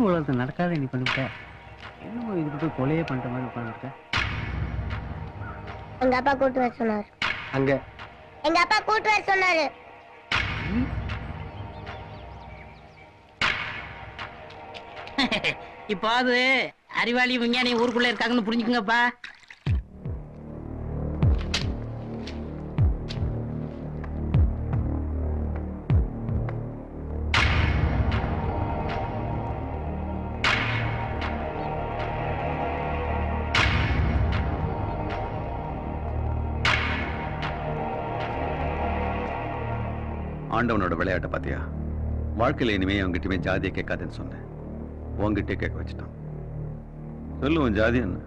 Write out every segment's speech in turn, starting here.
உலகத்தில் நடக்காத நீ பண்ணிவிட்ட. என்னமோ இதுக்கு போய் கொலையே பண்ற மாதிரி உட்காந்துருக்க. எங்க அப்பா கூட்டு வர சொன்னாரு. அங்க எங்க அப்பா கூட்டு வர சொன்னாரு. இப்போ அது அறிவாளி விஞ்ஞானி ஊருக்குள்ள இருக்காங்கன்னு புரிஞ்சுக்குங்கப்பா. ஆண்டவனோட விளையாட்டை பாத்தியா? வாழ்க்கையில இனிமே அவங்ககிட்டமே ஜாதியை கேட்காதுன்னு சொன்னேன், உங்ககிட்டே கேட்க வச்சுட்டான். சொல்லுவோம் ஜாதி என்ன?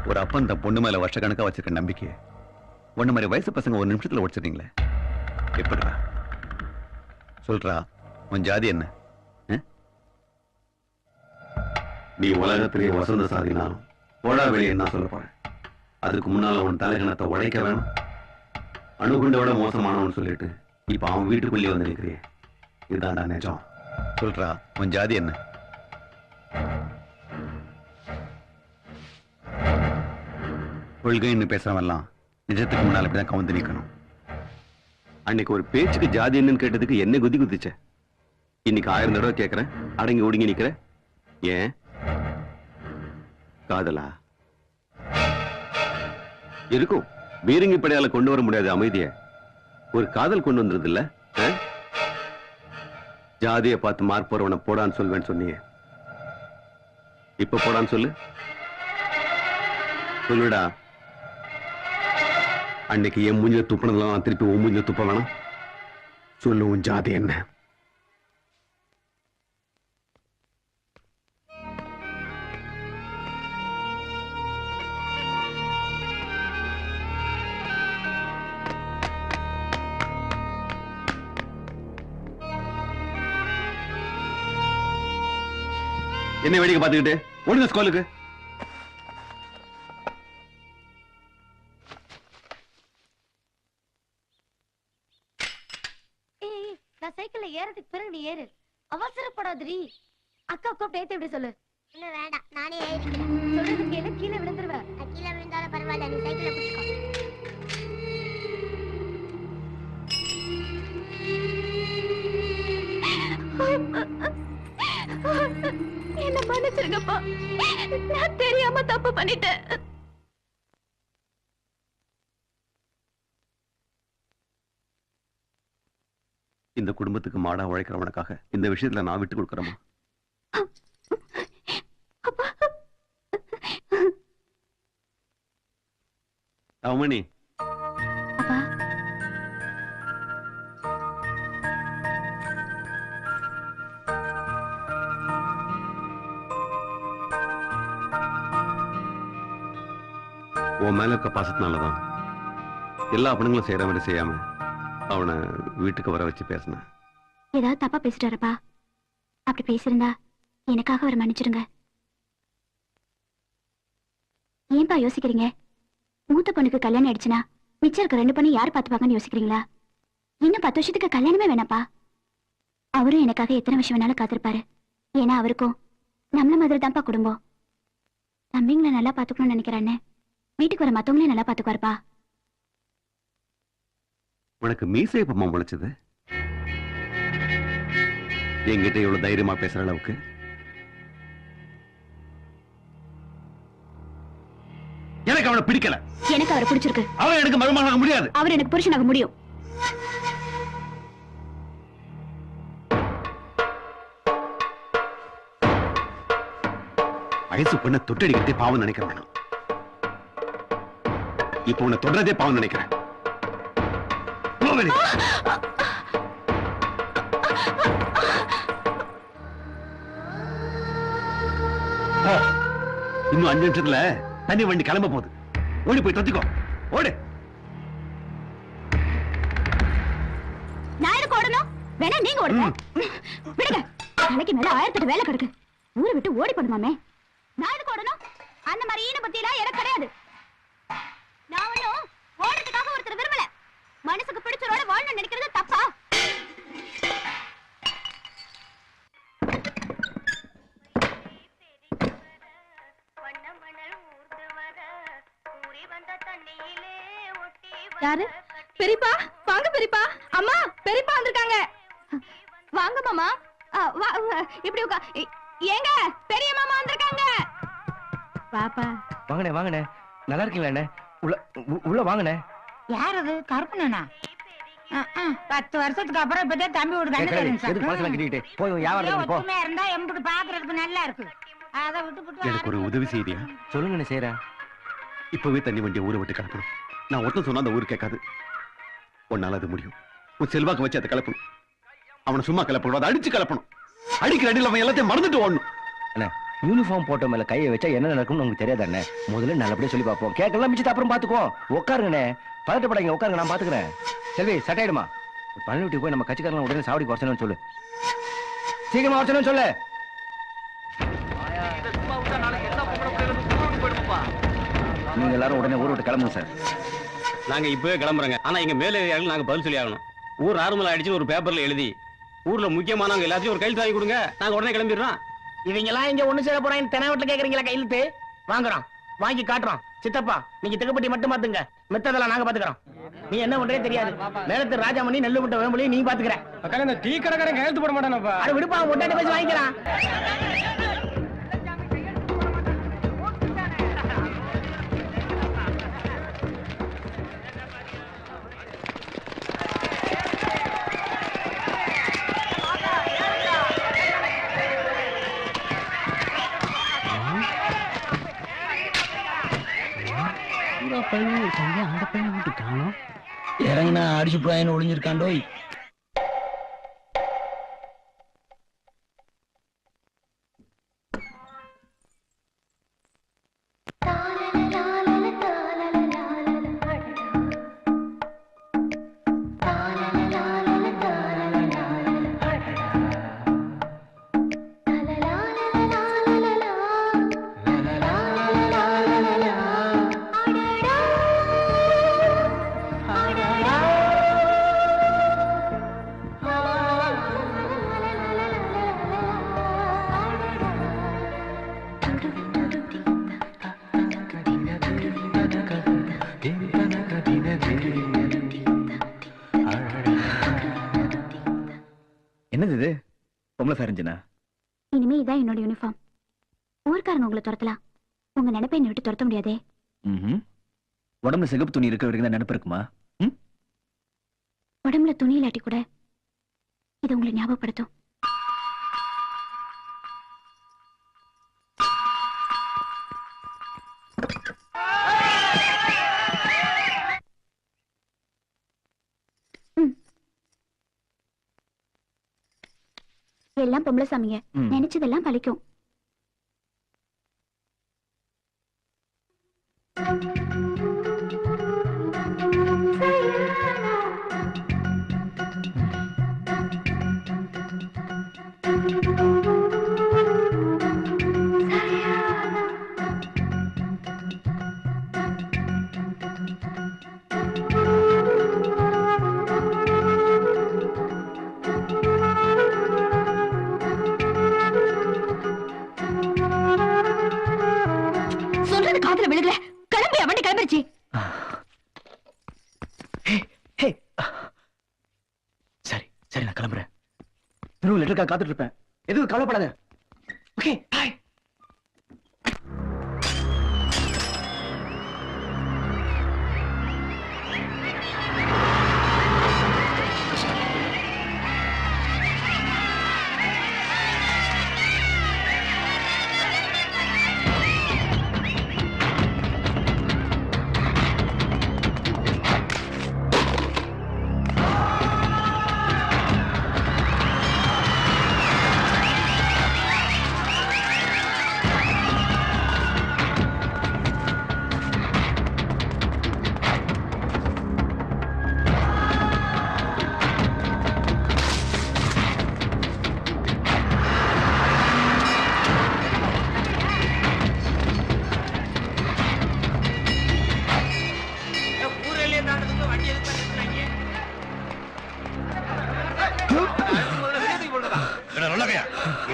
ஒரு அப்பன் தன் பொண்ணு மேல வருஷ கணக்கா வச்சிருக்க நம்பிக்கை ஒண்ணு மாதிரி வயசு பசங்க ஒரு நிமிஷத்துல உடைச்சிட்டீங்களே, எப்படிடா? சொல்றா, உன் ஜாதி என்ன? நீ உலகத்திலேயே வசந்த சாதினாலும் போடா வெளியே என்ன சொல்ல போற? அதுக்கு முன்னால உன் தலைகணத்தை உடைக்க வேணும். அணுகுண்ட விட மோசமானவன் சொல்லிட்டு இப்ப அவன் வீட்டுக்குள்ளேயே வந்து நிற்கிறியே, இதுதான்டா நிஜம். சொல்றா, உன் ஜாதி என்ன? கொள்கைன்னு பேசுறவெல்லாம் நிஜத்துக்கு முன்னால இப்படிதான் கவுந்து நிக்கணும். அன்னைக்கு ஒரு பேச்சுக்கு ஜாதி என்னன்னு கேட்டதுக்கு என்ன குதி குதிச்ச. இன்னைக்கு 1000 தடவை கேட்கிறேன், அடங்கி ஒடுங்கி நிக்கிற. ஏன்? காதலா? இருக்கும், பீரங்கி படையால கொண்டு வர முடியாத அமைதிய ஒரு காதல் கொண்டு வந்தது இல்ல. ஜாதியை பார்த்து மார்க் போறவனை போடான்னு சொல்வேன்னு சொன்னீங்க, இப்ப போடான்னு சொல்லு. சொல்லுடா. அன்னைக்கு என் மூஞ்சில துப்பினதெல்லாம் திருப்பி உன் மூஞ்சில துப்ப வேணாம். சொல்லு, உன் ஜாதி என்ன? என்ன வேடிக்கை பார்த்துக்கிட்டு ஓடுங்க ஸ்கூலுக்கு. நான் சைக்கிள்ல ஏறதுக்கு பிறகு நீ ஏறு, அவசரப்படாதடி. அக்கா கூப்பிட்டு ஏத்து எப்படி சொல்லு. இல்ல வேண்டாம், நானே ஏறிக்கிறேன். சொல்றது கேளு, கீழே விழுந்துருவேன். கீழே விழுந்தாலும் பரவாயில்ல, நீ சைக்கிளை பிடிச்சுக்கோ. என்ன மன்னிச்சிருங்கப்பா, நான் தெரியாம தப்பு பண்ணிட்டேன். இந்த குடும்பத்துக்கு மாடா உழைக்கிறவனுக்காக இந்த விஷயத்துல நான் விட்டு கொடுக்கறேமா? அவமணி, உன் மேல இருக்க பாசத்தினாலதான் எல்லா பணங்களும் செய்யற மாதிரி செய்யாம அவனை வீட்டுக்கு வர வச்சு பேசின. ஏதாவது தப்பா பேசிட்டாரப்பா? அப்படி பேசிருந்தா எனக்காக அவர் மன்னிச்சிருங்க. ஏன்பா யோசிக்கிறீங்க? மூத்த பொண்ணுக்கு கல்யாணம் ஆயிடுச்சுன்னா மிச்சம் இருக்க 2 பொண்ணு யார் பார்த்துப்பாங்கன்னு யோசிக்கிறீங்களா? இன்னும் 10 வருஷத்துக்கு கல்யாணமே வேணாப்பா. அவரும் எனக்காக எத்தனை வருஷம் வேணாலும் காத்திருப்பாரு. ஏன்னா அவருக்கும் நம்மள மாதிரி தான்ப்பா குடும்பம். தம்பிங்களை நல்லா பாத்துக்கணும்னு நினைக்கிறான்னு வீட்டுக்கு வர மத்தவங்களையும் நல்லா பாத்துக்குவாருப்பா. உனக்கு மீசை எப்பமா முளைச்சது? என்கிட்ட இவ்வளவு தைரியமா பேசுற அளவுக்கு? எனக்கு அவனை பிடிக்கல. எனக்கு அவரை பிடிச்சிருக்கு. அவன் எனக்கு மருமகனாக முடியாது. அவர் எனக்கு புருஷனாக முடியும். வயசு பொண்ண தொட்டடிக்கிறதே பாவம் நினைக்கிற வேணாம். இப்ப உன்னை தொடரதே பாவம் நினைக்கிறேன். இன்னும் 5 நிமிஷத்துல தண்ணி வண்டி கிளம்ப போகுது. ஓடி போய் தொத்திக்கோ, ஓடு. நான் எதுக்கு ஓடணும்? வேணா நீங்க ஓடுங்க. விடுங்க, நாளைக்கு மேல 1008 வேலை கிடக்கு. ஊரை விட்டு ஓடி போடுமாமே. நான் எதுக்கு ஓடணும்? அந்த மாதிரி ஈன பத்தியெல்லாம் எனக்கு கிடையாது. நான் ஒன்னும் ஓடுறதுக்காக ஒருத்தர் விரும்பல. மனசுக்கு பிடிச்சவரோட வாழணும்னு நினைக்கிறது தப்பா? யாரு? பெரியப்பா வாங்க பெரியப்பா. அம்மா பெரியப்பா வந்திருக்காங்க. வாங்க மாமா. இப்படி ஏங்க பெரிய மாமா வந்திருக்காங்க. பாப்பா வாங்கண்ணே வாங்கண்ணே, நல்லா இருக்கீங்களா? உள்ள வாங்கண்ணே. யார் அது? கருப்பனா? 10 வருஷத்துக்கு அப்புறம் இப்பதான் தம்பி ஒரு கட்டிட்டு போய் வியாபாரம் போ. இருந்தா எம்பிட்டு பாக்குறதுக்கு நல்லா இருக்கு. அதை விட்டு எனக்கு ஒரு உதவி செய்தியா? சொல்லுங்கண்ணே செய்றேன். இப்பவே தண்ணி வண்டியை ஊரை விட்டு கிளப்பணும். நான் ஒருத்தன் சொன்னா அந்த ஊர் கேட்காது. உன்னால அது முடியும். உன் செல்வாக்கு வச்சு அதை கிளப்பணும். அவனை சும்மா கிளப்பக்கூடாது, அடிச்சு கிளப்பணும். அடிக்கிற அடியில் அவன் எல்லாத்தையும் மறந்துட்டு ஓடணும். அண்ணே, யூனிஃபார்ம் போட்ட மேல கையை வச்சா என்ன நடக்கும்னு உங்களுக்கு தெரியாது அண்ணே. முதல்ல நல்லபடியா சொல்லி பார்ப்போம். கேட்கலாம், மிச்சத்தை அப்புறம் பாத்துக்குவோம். உட்காருங்கண்ணே, பதட்டப்படாதீங்க, உட்காருங்க, நான் பாத்துக்கிறேன். செல்வி சட்டையிடுமா, பழனி போய் நம்ம கட்சிக்காரங்க உடனே சாவடி குறைச்சணும்னு சொல்லு. சீக்கிரமா குறைச்சணும்னு சொல்லு. நீங்க எல்லாரும் உடனே ஊரை விட்டு கிளம்புங்க சார். நாங்க இப்பவே கிளம்புறோங்க. ஆனா எங்க மேல நாங்க பதில் சொல்லி ஆகணும். ஊர் நார்மல் ஆயிடுச்சு ஒரு பேப்பர்ல எழுதி ஊர்ல முக்கியமானவங்க எல்லாத்தையும் ஒரு கையெழுத்து வாங்கி கொடுங்க. நாங்க உடனே கிளம்பிடுறோம். இவங்க எல்லாம் இங்க ஒண்ணு சேர போறாங்க. தெனாவட்டில் கேக்குறீங்களா? கையெழுத்து வாங்குறோம், வாங்கி காட்டுறோம். சித்தப்பா நீங்க திகப்பட்டி மட்டும் பாத்துங்க, மித்ததெல்லாம் நாங்க பாத்துக்கிறோம். நீ என்ன பண்றே தெரியாது. மேலத்து ராஜாமணி நெல்லு முட்டை வேம்பலி நீ பாத்துக்கிற. இந்த டீ கடைக்காரன் கையெழுத்து போட மாட்டானப்பா. அது விடுப்பா, முட்டாட்டி பேசி வாங்கிக்கலாம். அந்த பையனை மட்டும் காணோம். இறங்கினா அடிச்சு போயின்னு ஒளிஞ்சிருக்காண்டோ. என்னது இது? பொம்பளை ஃபேரஞ்சனா? இனிமே இதான் என்னோட யூனிஃபார்ம். ஊர்க்காரங்க உங்களை துரத்தலாம், உங்க நினைப்பை என்னை விட்டு துரத்த முடியாதே. உடம்புல சிகப்பு துணி இருக்க வரைக்கும் தான் நினைப்பு இருக்குமா? உடம்புல துணி இல்லாட்டி கூட இது உங்களை ஞாபகப்படுத்தும். எல்லாம் பொம்பளை சாமிங்க, நினைச்சதெல்லாம் பழிக்கும். காதல விழுகல, கிளம்பி அவண்டி கிளம்பிருச்சு. சரி சரி, நான் கிளம்புறேன். இன்னும் லெட்டருக்காக காத்துட்டு இருப்பேன். எதுவும் கவலைப்படாத. ஓகே, பாய்.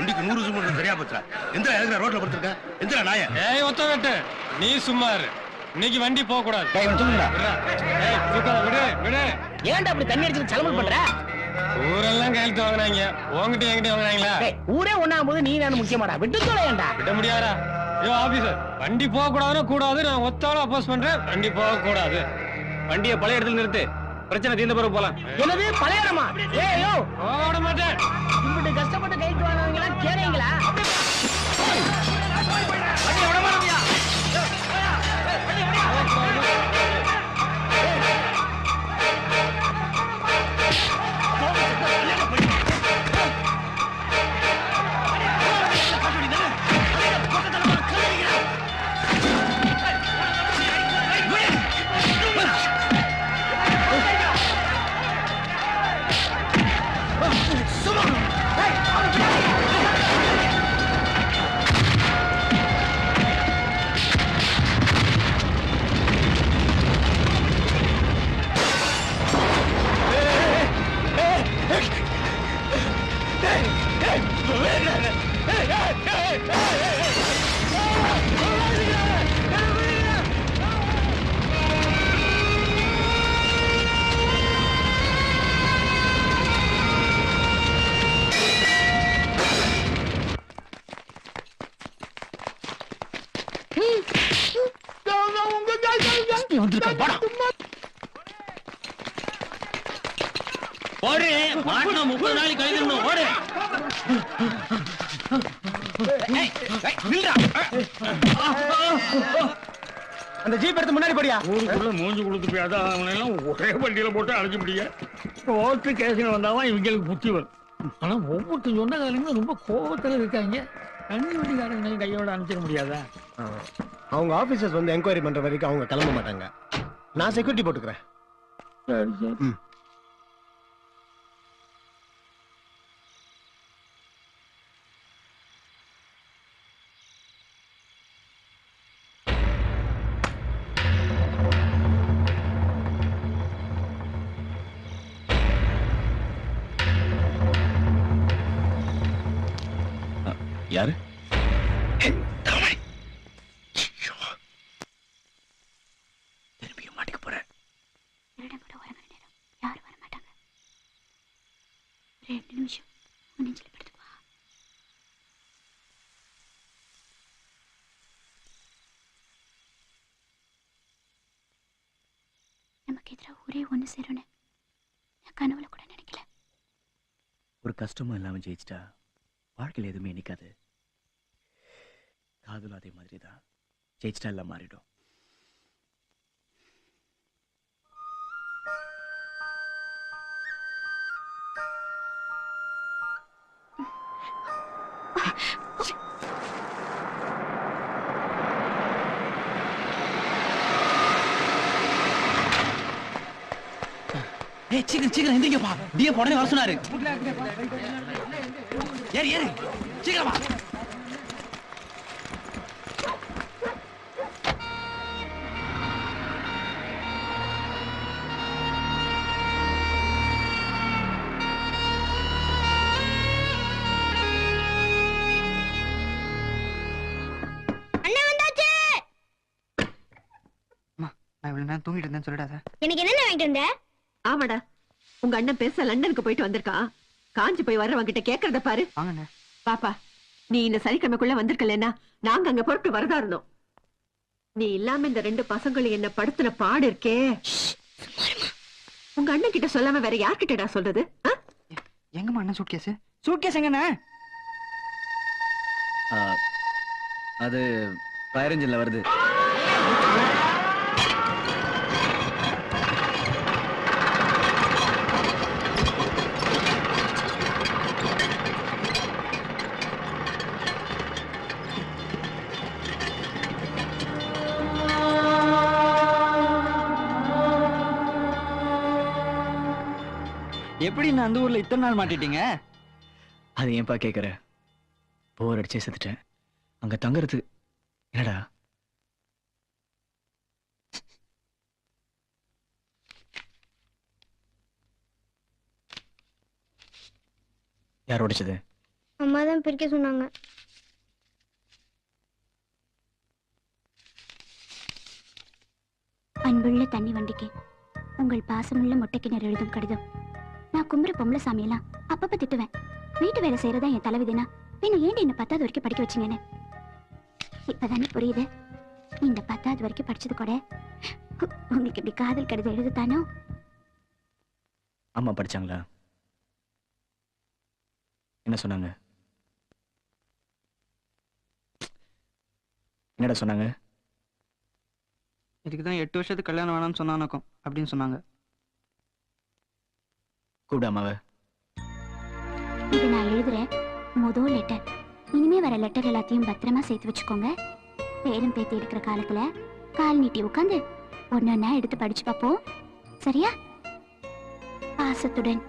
தொண்டிக்கு 100 சும்மா சரியா போச்சா? எந்த எதுக்கு ரோட்ல படுத்திருக்க? எந்த நாய? ஏய் ஒத்த வெட்டு, நீ சும்மா இரு. இன்னைக்கு வண்டி போக கூடாது. விடு. ஏன்டா அப்படி தண்ணி அடிச்சு சலமல் பண்ற? ஊரெல்லாம் கையெழுத்து வாங்கினாங்க, உங்ககிட்ட என்கிட்ட வாங்கினாங்களா? ஊரே ஒண்ணாகும் போது நீ நான் முக்கியமாடா, விட்டு தொலையேன்டா. விட முடியாதா? ஐயோ ஆபீசர், வண்டி போக கூடாதுன்னா கூடாது. நான் ஒத்தாலும் அப்போஸ் பண்றேன். வண்டி போக கூடாது. வண்டியை பழைய இடத்துல நிறுத்து, பிரச்சனை தீர்ந்த பிறகு போலாம். என்னது பழையடமா? ஏயோ ஓட மாட்டேன். இப்படி கஷ்டப்பட்டு கைட்டு வாங்குவீங்களா கேறீங்களா? ஓடு, மாட்டினா 30 நாளைக்கு கழிக்கணும். ஓடு. அந்த ஜீப் எடுத்து முன்னாடி போடியா. ஊருக்குள்ள மூஞ்சி கொடுத்து போயாதான் அவனை எல்லாம் ஒரே வண்டியில போட்டு அழைக்க முடியும். கோர்ட்டு கேசுன்னு வந்தாதான் இவங்களுக்கு புத்தி வரும். ஆனா ஒவ்வொருத்தர் சொந்தக்காரங்க ரொம்ப கோபத்துல இருக்காங்க. தண்ணி வண்டிக்காரங்க கையோட அனுப்பிச்சிட முடியாதா? அவங்க ஆபீசர்ஸ் வந்து என்கொயரி பண்ற வரைக்கும் அவங்க கிளம்ப மாட்டாங்க. நான் செக்யூரிட்டி போட்டுக்கிறேன். சரி சரி. யாரு? திரும்பியும் மாட்டிக்க போறேன். யாரும் வர மாட்டாங்க. 2 நிமிஷம் நெஞ்சில படுத்துப்பா. நமக்கு எதிராக ஒரே ஒண்ணு சேரும்னு நான் கனவுல கூட நினைக்கல. ஒரு கஷ்டமும் இல்லாம ஜெயிச்சிட்டா வாழ்க்கையில் எதுவுமே நிக்காது. காதலும் அதே மாதிரி தான், ஜெயிச்சிட்டா எல்லாம் மாறிடும். சீக்கிரம் எந்திரிங்கப்பா. டிஎஃப் உடனே வர சொன்னாரு. ஏறு சீக்கிரமா. நான் இவ்வளவு நேரம் தூங்கிட்டு இருந்தேன்னு சொல்லிடாத. எனக்கு என்ன வாங்கிட்டு வந்த? ஆமாடா, உங்க அண்ணன் பெருசா லண்டனுக்கு போயிட்டு வந்திருக்கான். காஞ்சி போய் வர்றவங்க கிட்ட கேக்குறத பாரு. வாங்கண்ணே. பாப்பா, நீ இந்த சனிக்கிழமைக்குள்ள வந்திருக்கலன்னா நாங்க அங்க பொறுப்பு வரதா இருந்தோம். நீ இல்லாம இந்த 2 பசங்களும் என்ன படுத்தின பாடு இருக்கே. உங்க அண்ணன் கிட்ட சொல்லாம வேற யார்கிட்டடா சொல்றது? எங்கம்மா அண்ணன் சூட்கேஸ்? சூட்கேஸ் எங்கண்ணே? அது ஃபயர் இன்ஜின்ல வருது. எப்படி நான் அந்த ஊர்ல இத்தனை நாள் மாட்டிட்டீங்க? அது ஏன்பா கேக்குற? போர் அடிச்சே செத்துட்டேன். அங்க தங்குறது என்னடா? யார் உடைச்சது? அம்மா தான் பிரிக்க சொன்னாங்க. அன்புள்ள தண்ணி வண்டிக்கு உங்கள் பாசமுள்ள மொட்டைக்கிணறு எழுதும் கடிதம். நான் கும்புற பொம்பளை சாமியெல்லாம் அப்பப்ப திட்டுவேன். வீட்டு வேலை செய்யறதா என் தலைவிதினா பின்ன ஏண்டி என்ன 10வது வரைக்கும் படிக்க வச்சீங்கன்னு இப்பதானே புரியுது. இந்த 10வது வரைக்கும் படிச்சது கூட உங்களுக்கு இப்படி காதல் கடிதம் எழுதுத்தானோ? அம்மா படிச்சாங்களா? என்ன சொன்னாங்க? என்னடா சொன்னாங்க? இதுக்கு தான் 8 வருஷத்துக்கு கல்யாணம் வேணாம்னு சொன்னானக்கும் அப்படின்னு சொன்னாங்க. கூப்பிடு அம்மாவை. இது நான் எழுதுறேன் முதல் லெட்டர். இனிமே வர லெட்டர் எல்லாத்தையும் பத்திரமா சேர்த்து வச்சுக்கோங்க. பேரும் பேத்தி எடுக்கிற காலத்துல கால் நீட்டி உட்காந்து ஒன்னொன்னா எடுத்து படிச்சு பார்ப்போம். சரியா? பாசத்துடன்.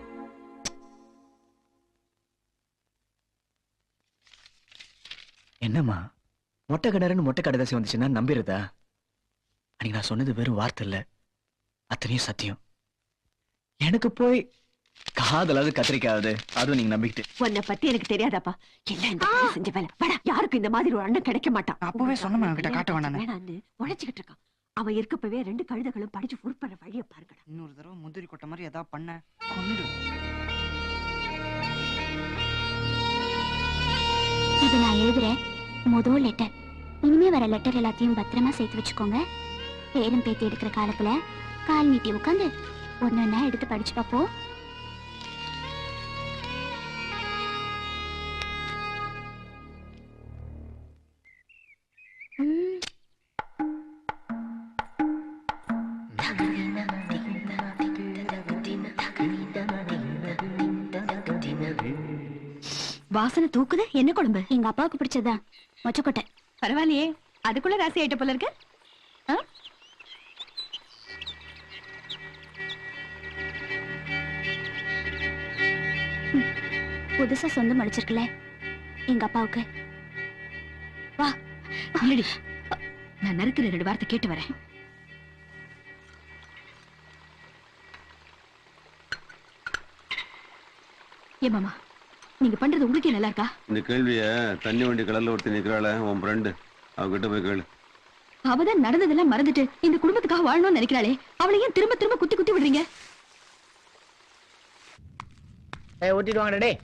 என்னம்மா மொட்டை கிணறுன்னு மொட்டை கடைதாசி வந்துச்சுன்னா நம்பிடுறதா? அன்னைக்கு நான் சொன்னது வெறும் வார்த்தை இல்ல, அத்தனையும் சத்தியம். எனக்கு போய் காதலாவது கத்திரிக்காவது அதுவும் நீங்க நம்பிக்கிட்டு. உன்னை பத்தி எனக்கு தெரியாதாப்பா. எல்லாம் இந்த பையன் செஞ்ச வேலை. வாடா, யாருக்கும் இந்த மாதிரி ஒரு அண்ணன் கிடைக்க மாட்டான். அப்பவே சொன்னேன் அவன்கிட்ட காட்ட வேணான்னு. வேணான்னு உழைச்சுக்கிட்டு இருக்கான். அவன் இருக்கப்பவே 2 கழுதைகளும் படிச்சு உருப்படுற வழியை பாருங்கடா. இன்னொரு தடவை முந்திரி கொட்டை மாதிரி ஏதாவது பண்ண கொண்டு. இது நான் எழுதுறேன் முதல் லெட்டர். இனிமே வர லெட்டர் எல்லாத்தையும் பத்திரமா சேர்த்து வச்சுக்கோங்க. பேரும் பேத்தி எடுக்கிற காலத்துல கால் நீட்டி உட்காந்து ஒன்னொன்னா எடுத்து படிச்சு பார்ப்போம். வாசனை தூக்குது. என்ன குழம்பு? எங்க அப்பாவுக்கு பிடிச்சதா மொச்சக்கொட்டை. பரவாயில்லையே, அதுக்குள்ள ராசி ஆயிட்ட போல இருக்கு. புதுசா சொந்தம் அடிச்சிருக்கல எங்க அப்பாவுக்கு. வா இல்லடி, நான் நறுக்குற 2 வார்த்தை கேட்டு வரேன். ஏ மாமா, நீங்க பண்றது உங்களுக்கே நல்லா இருக்கா? இந்த கேள்விய தண்ணி வண்டி கடல்ல ஒருத்தி நிக்கிறாள உன் ஃப்ரெண்டு, அவகிட்ட போய் கேளு. அவதான் நடந்ததெல்லாம் மறந்துட்டு இந்த குடும்பத்துக்காக வாழணும்னு நினைக்கிறாளே, அவளை ஏன் திரும்ப திரும்ப குத்தி குத்தி விடுறீங்க? ஊட்டிட்டு வாங்கடா டேய்.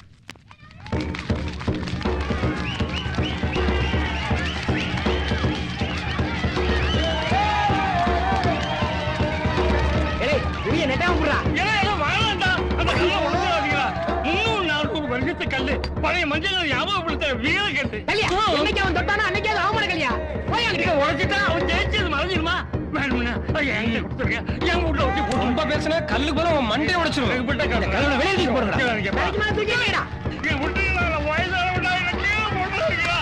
ஏய் புரிய நெட்டா விடுறா. கல்லு பழைய மஞ்சள் ஞாபகப்படுத்த வீர கட்டு. இன்னைக்கு அவன் தொட்டானா அன்னைக்கு அது அவமான கல்யா. உழைச்சிட்டா அவன் ஜெயிச்சது மறந்துடுமா? வேணும்னா என்கிட்ட கொடுத்துருங்க. என் வீட்டுல ஊட்டி போட்டு ரொம்ப பேசினா கல்லு போல அவன் மண்டையை உடைச்சிருவேன். வெளியே போடுறா. என் விட்டு வயசான விட்டா எனக்கு போட்டுருக்கா.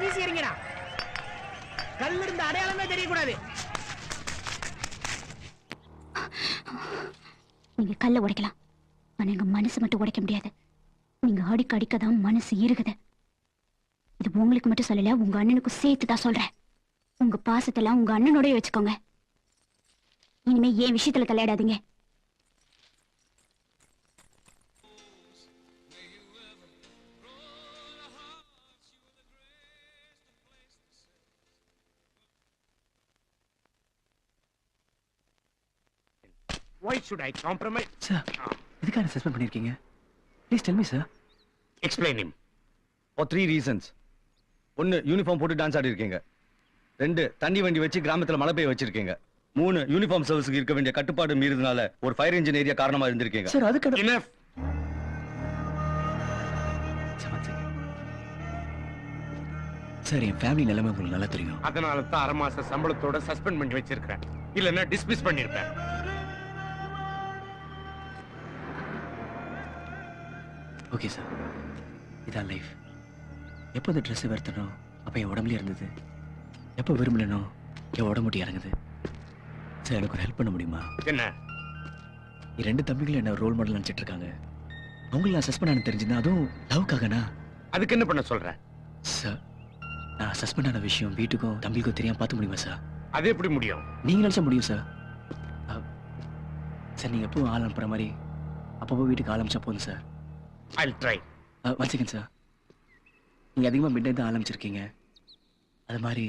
வீசி எறிங்கடா. கல்லு இருந்த அடையாளமே தெரியக்கூடாது. நீங்க கல்ல உடைக்கலாம், ஆனா எங்க மனசு மட்டும் உடைக்க முடியாது. நீங்க அடிக்க அடிக்கதான் மனசு இருகுது. இது உங்களுக்கு மட்டும் சொல்லல, உங்க அண்ணனுக்கும் சேர்த்து தான் சொல்றேன். உங்க பாசத்தெல்லாம் உங்க அண்ணனோடய வச்சுக்கோங்க. இனிமே ஏன் விஷயத்துல தலையிடாதீங்க. Why should I compromise? Sir, எதுக்காக சஸ்பெண்ட் பண்ணிருக்கீங்க? Please tell me, sir. Explain him. For 3 reasons. 1, uniform போட்டு டான்ஸ் ஆடி இருக்கீங்க. 2, தண்ணி வண்டி வச்சு கிராமத்துல மழை பெய்ய வச்சிருக்கீங்க. 3, யூனிஃபார்ம் சர்வீஸ்க்கு இருக்க வேண்டிய கட்டுப்பாடு மீறினால ஒரு ஃபயர் இன்ஜின் ஏரியா காரணமா இருந்திருக்கீங்க. சார் அதுக்கு Enough. சார் என் ஃபேமிலி நிலைமை உங்களுக்கு நல்லா தெரியும். அதனால தான் 6 மாச சம்பளத்தோட சஸ்பெண்ட் பண்ணி வச்சிருக்கேன். இல்லன்னா டிஸ்மிஸ் பண்ணிருப்பேன். ஓகே சார், இதான் லைஃப். எப்போ இந்த ட்ரெஸ் வெறுத்தனோ அப்போ என் உடம்புல இருந்தது. எப்போ விரும்பலனோ என் உடம்புட்டி இறங்குது. சார் எனக்கு ஒரு ஹெல்ப் பண்ண முடியுமா? என்ன? என் 2 தம்பிகளும் என்ன ரோல் மாடல் நினைச்சிட்டு இருக்காங்க. அவங்கள நான் சஸ்பெண்ட் ஆன தெரிஞ்சுதான், அதுவும் லவ்க்காகனா? அதுக்கு என்ன பண்ண சொல்ற? சார் நான் சஸ்பெண்ட் ஆன விஷயம் வீட்டுக்கும் தம்பிக்கும் தெரியாம பார்த்து முடியுமா சார்? அது எப்படி முடியும்? நீங்க நினைச்சா முடியும் சார். சார் நீங்க எப்பவும் ஆள் அனுப்புற மாதிரி அப்பப்போ வீட்டுக்கு ஆள் அனுப்பிச்சா போதும் sir. I'll try. One second sir. நீங்க அதிகமா மிட் நைட் தான் ஆரம்பிச்சிருக்கீங்க. அது மாதிரி